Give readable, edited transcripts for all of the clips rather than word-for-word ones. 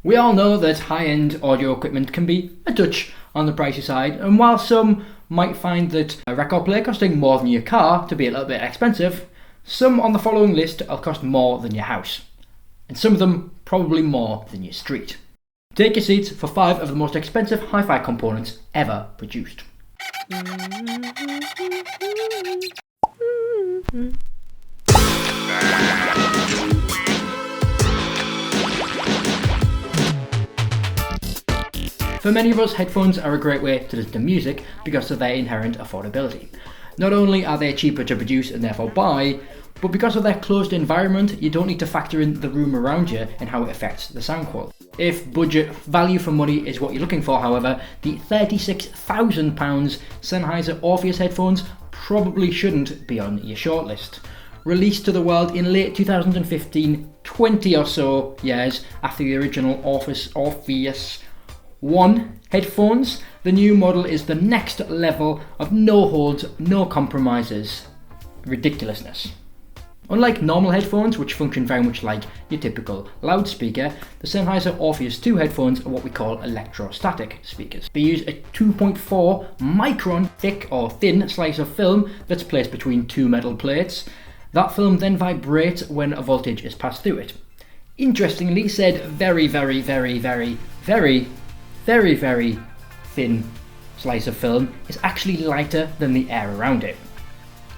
We all know that high-end audio equipment can be a touch on the pricey side, and while some might find that a record player costing more than your car to be a little bit expensive, some on the following list will cost more than your house, and some of them probably more than your street. Take your seats for 5 of the most expensive hi-fi components ever produced. For many of us, headphones are a great way to listen to music because of their inherent affordability. Not only are they cheaper to produce and therefore buy, but because of their closed environment, you don't need to factor in the room around you and how it affects the sound quality. If budget value for money is what you're looking for, however, the £36,000 Sennheiser Orpheus headphones probably shouldn't be on your shortlist. Released to the world in late 2015, 20 or so years after the original Orpheus 1 headphones, the new model is the next level of no holds, no compromises ridiculousness. Unlike normal headphones, which function very much like your typical loudspeaker, the Sennheiser Orpheus 2 headphones are what we call electrostatic speakers. They use a 2.4 micron thick or thin slice of film that's placed between two metal plates. That film then vibrates when a voltage is passed through it. Interestingly, said very thin slice of film is actually lighter than the air around it.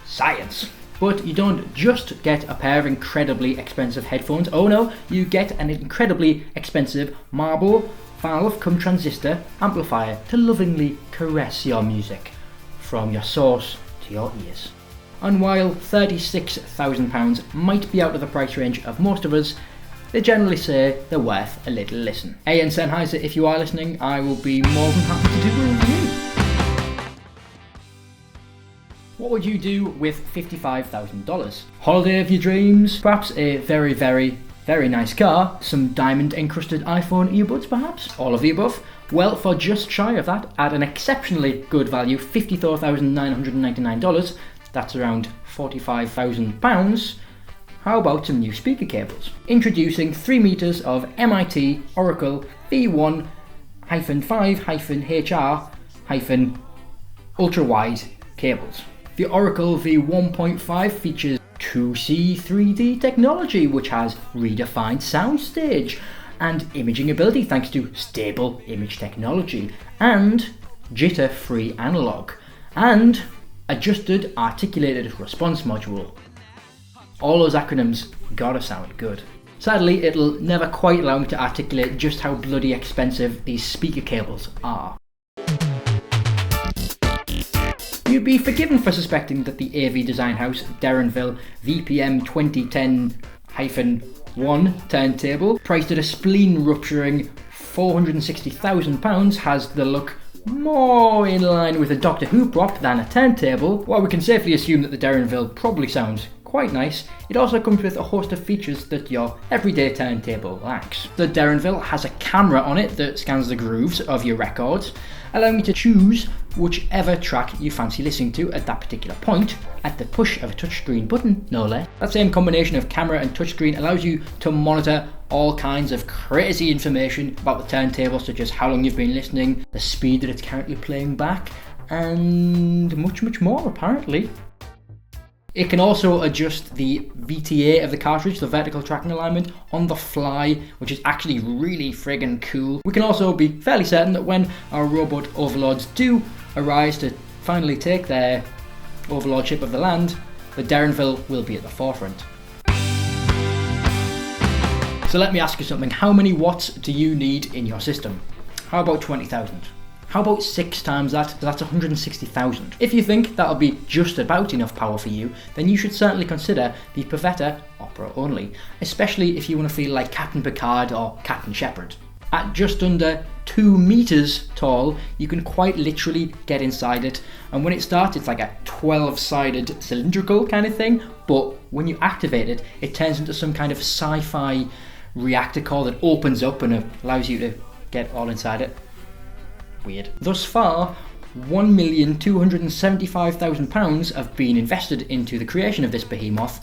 Science! But you don't just get a pair of incredibly expensive headphones. Oh no, you get an incredibly expensive marble valve cum transistor amplifier to lovingly caress your music from your source to your ears. And while £36,000 might be out of the price range of most of us, they generally say they're worth a little listen. Hey, and Sennheiser, if you are listening, I will be more than happy to do a review. What would you do with $55,000? Holiday of your dreams? Perhaps a very nice car? Some diamond encrusted iPhone earbuds perhaps? All of the above? Well, for just shy of that, at an exceptionally good value, $54,999, that's around £45,000, how about some new speaker cables? Introducing 3 meters of MIT Oracle V1-5-HR-ultra-wide cables. The Oracle V1.5 features 2C 3D technology, which has redefined soundstage and imaging ability thanks to stable image technology, and jitter-free analog, and adjusted articulated response module. All those acronyms gotta sound good. Sadly, it'll never quite allow me to articulate just how bloody expensive these speaker cables are. You'd be forgiven for suspecting that the AV design house Derenville VPM 2010-1 turntable, priced at a spleen-rupturing £460,000, has the look more in line with a Doctor Who prop than a turntable. While we can safely assume that the Derenville probably sounds quite nice, it also comes with a host of features that your everyday turntable lacks. The Derenville has a camera on it that scans the grooves of your records, allowing you to choose whichever track you fancy listening to at that particular point, at the push of a touchscreen button, no less. That same combination of camera and touchscreen allows you to monitor all kinds of crazy information about the turntable, such as how long you've been listening, the speed that it's currently playing back, and much more apparently. It can also adjust the VTA of the cartridge, the vertical tracking alignment, on the fly, which is actually really friggin' cool. We can also be fairly certain that when our robot overlords do arise to finally take their overlordship of the land, the Derenville will be at the forefront. So let me ask you something. How many watts do you need in your system? How about 20,000? How about 6 times that? That's 160,000. If you think that'll be just about enough power for you, then you should certainly consider the Plethora Opera Only, especially if you want to feel like Captain Picard or Captain Shepard. At just under 2 meters tall, you can quite literally get inside it, and when it starts it's like a 12-sided cylindrical kind of thing, but when you activate it, it turns into some kind of sci-fi reactor core that opens up and allows you to get all inside it. Weird. Thus far, £1,275,000 have been invested into the creation of this behemoth,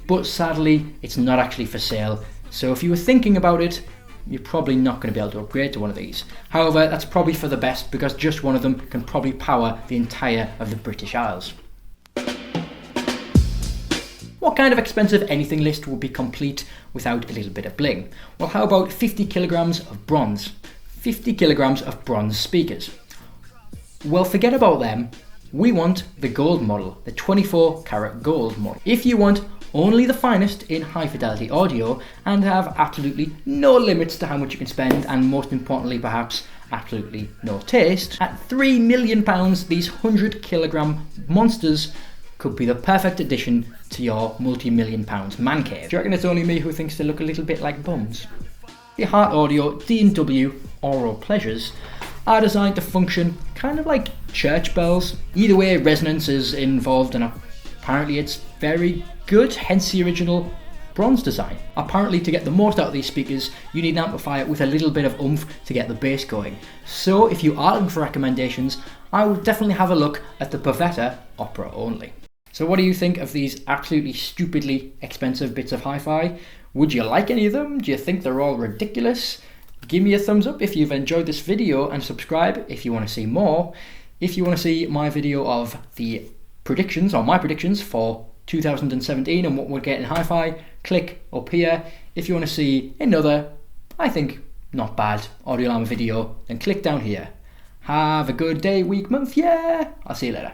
but sadly it's not actually for sale. So if you were thinking about it, you're probably not going to be able to upgrade to one of these. However, that's probably for the best because just one of them can probably power the entire of the British Isles. What kind of expensive anything list would be complete without a little bit of bling? Well, how about 50 kilograms of bronze? 50 kilograms of bronze speakers. Well, forget about them. We want the gold model, the 24 karat gold model. If you want only the finest in high fidelity audio and have absolutely no limits to how much you can spend, and most importantly perhaps absolutely no taste, at £3 million these 100 kilogram monsters could be the perfect addition to your multi-million pounds man cave. Do you reckon it's only me who thinks they look a little bit like bums? The Heart Audio D&W Aural Pleasures are designed to function kind of like church bells. Either way, resonance is involved and apparently it's very good, hence the original bronze design. Apparently to get the most out of these speakers, you need an amplifier with a little bit of oomph to get the bass going. So if you are looking for recommendations, I would definitely have a look at the Plethora Opera Only. So what do you think of these absolutely stupidly expensive bits of hi-fi? Would you like any of them? Do you think they're all ridiculous? Give me a thumbs up if you've enjoyed this video and subscribe if you want to see more. If you want to see my video of the predictions, or my predictions for 2017 and what we'll get in hi-fi, click up here. If you want to see another, I think, not bad AudioLlama video, then click down here. Have a good day, week, month, yeah! I'll see you later.